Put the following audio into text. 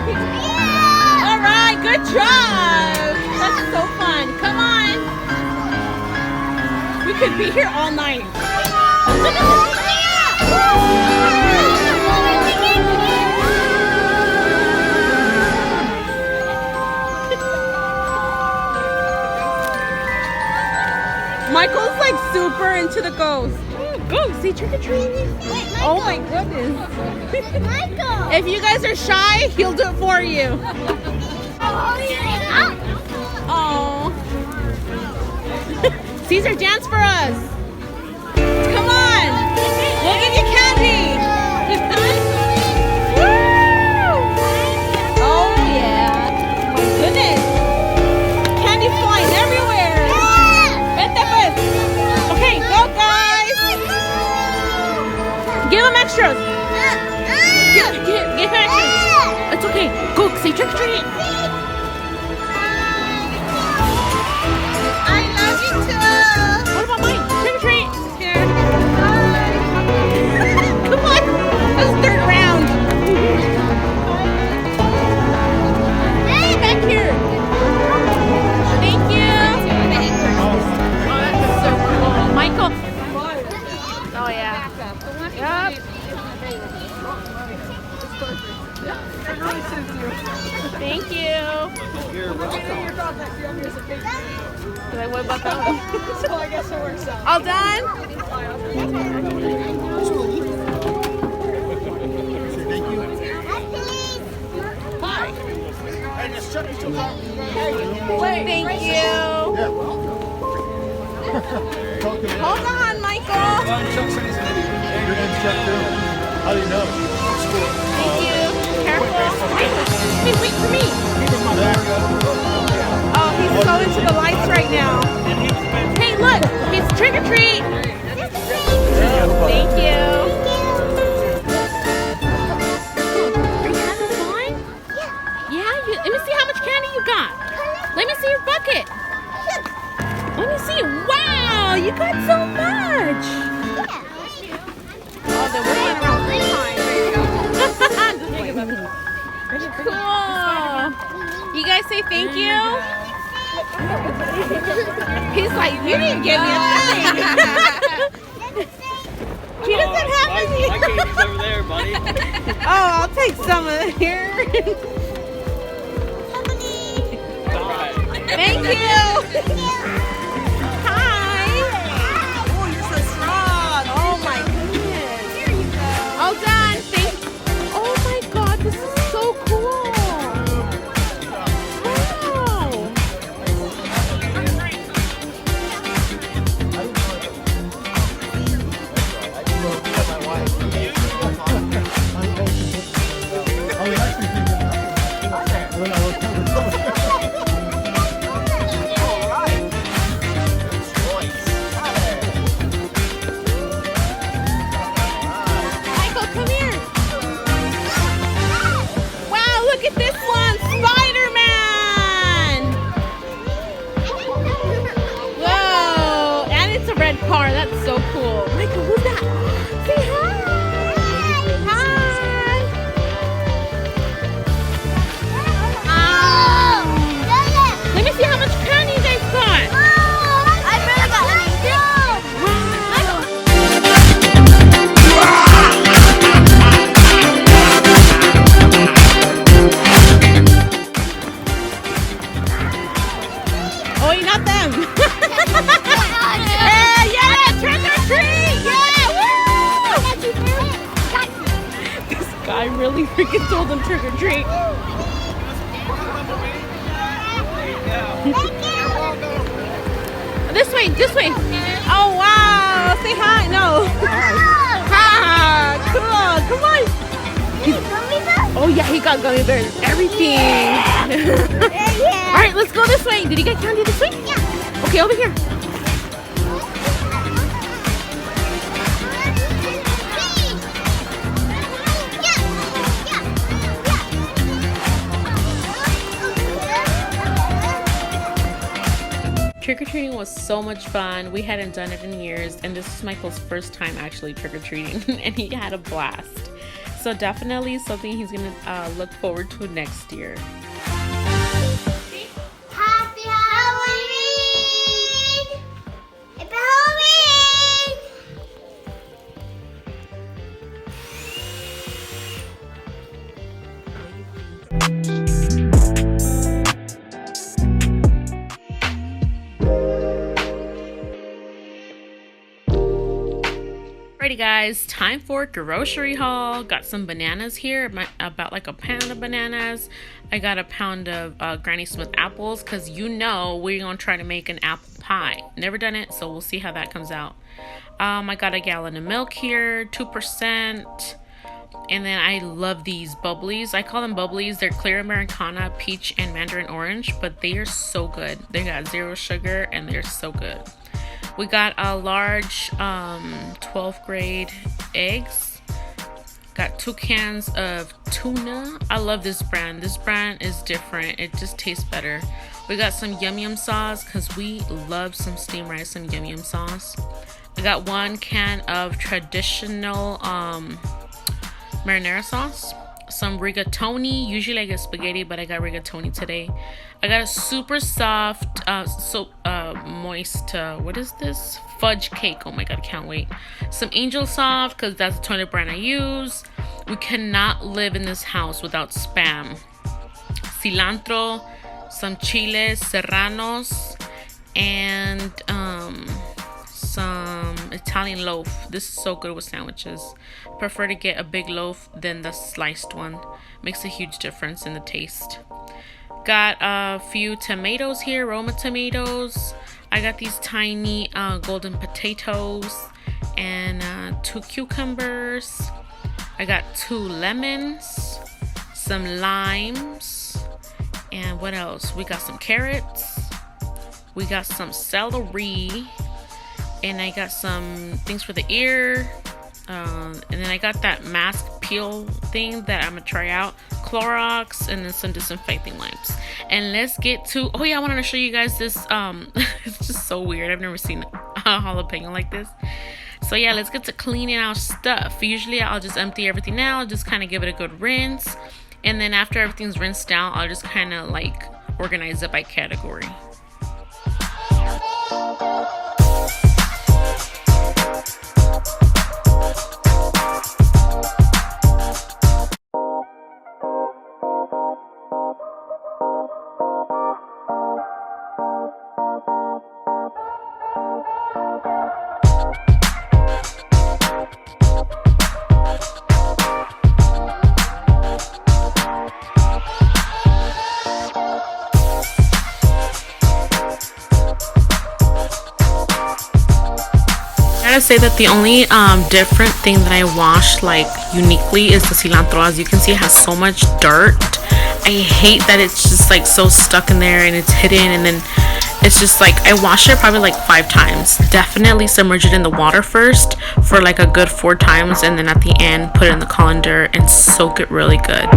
All right, good job. That's so fun. Come on. We could be here all night. Michael's like super into the ghost. Go see trick or treating. Oh my goodness. Michael. If you guys are shy, he'll do it for you. Oh. Caesar, dance for us. Come on. We'll give you candy. Woo! Oh yeah. My goodness. Candy flying everywhere. Vente pues. Okay, go guys. Give them extras. Give him extras. It's okay. Go, say trick or treat. I love you too. What about mine? Trick or treat. Here. Come on. That's third round. Hey, back here. Thank you. So cool. Michael. Oh, yeah. Yep. Thank you. What about that one? So I guess it works out. All done? Hi. And it's Chuck E. Cheese. Thank you. Hold on, Michael. Joseline's an idiot. You're in Chuck too. How do you know? School. Thank you. Careful. Hey, wait for me. Oh, he's so into the lights right now. Hey, look. It's trick or treat. Thank you. Are you having fun? Yeah. Let me see how much candy you got. Let me see your bucket. Let me see. Wow, you got so much. Oh, then we're going around 3 times. Cool. You guys say thank you. He's like, you didn't give me a thing. He doesn't have any. My candy's over there, buddy. Oh, I'll take some of it here. Thank you. Hi. Oh, you're so strong. Oh my goodness. Here you go. All done. Oh my God, this is so cool. Wow. Michael, come here. Wow, look at this one, Spider-Man. Whoa, and it's a red car. That's so cool. Michael, who's that? Say hi. Hi. Let me see how much candy you guys got. Oh, wait, not them. Yeah, trick or treat. Yeah, woo! This guy really freaking told them trick or treat. This way, this way. Oh, wow. Say hi. No. Hi. Cool. Come on. Oh, yeah, he got gummy bears. Everything. All right, let's go this way. Did he get candy this way? Yeah. Okay, over here. Trick-or-treating was so much fun. We hadn't done it in years, and this is Michael's first time actually trick-or-treating, and he had a blast. So So definitely something he's gonna look forward to next year. Happy Halloween! Happy Halloween! Alrighty guys, time for grocery haul. Got some bananas here, about like a pound of bananas. I got a pound of Granny Smith apples because you know we're gonna try to make an apple pie. Never done it, so we'll see how that comes out. I got a gallon of milk here, 2%. And then I love these bubblies. I call them bubblies. They're clear Americana, peach, and mandarin orange, but they are so good. They got 0 sugar and they're so good. We got a large 12th grade eggs. Got 2 cans of tuna. I love this brand. This brand is different. It just tastes better. We got some yum yum sauce because we love some steamed rice and yum yum sauce. I got 1 can of traditional marinara sauce. Some rigatoni. Usually I get spaghetti, but I got rigatoni today. I got a super soft, moist, what is this? Fudge cake. Oh my god, I can't wait. Some Angel Soft, because that's the toilet brand I use. We cannot live in this house without Spam. Cilantro, some chiles serranos, and some Italian loaf. This is so good with sandwiches. Prefer to get a big loaf than the sliced one. Makes a huge difference in the taste. Got a few tomatoes here, Roma tomatoes. I got these tiny golden potatoes and 2 cucumbers. I got 2 lemons, some limes, and what else? We got some carrots. We got some celery, and I got some things for the ear. And then I got that mask peel thing that I'm gonna try out, Clorox, and then some disinfecting wipes. And let's get to, oh yeah, I wanted to show you guys this. It's just so weird. I've never seen a jalapeno like this. So yeah, let's get to cleaning our stuff. Usually I'll just empty everything out, just kind of give it a good rinse, and then after everything's rinsed out, I'll just kind of like organize it by category. I say that the only different thing that I wash like uniquely is the cilantro. As you can see, it has so much dirt. I hate that it's just like so stuck in there and it's hidden, and then it's just like I wash it probably like 5 times. Definitely submerge it in the water first for like a good 4 times, and then at the end put it in the colander and soak it really good.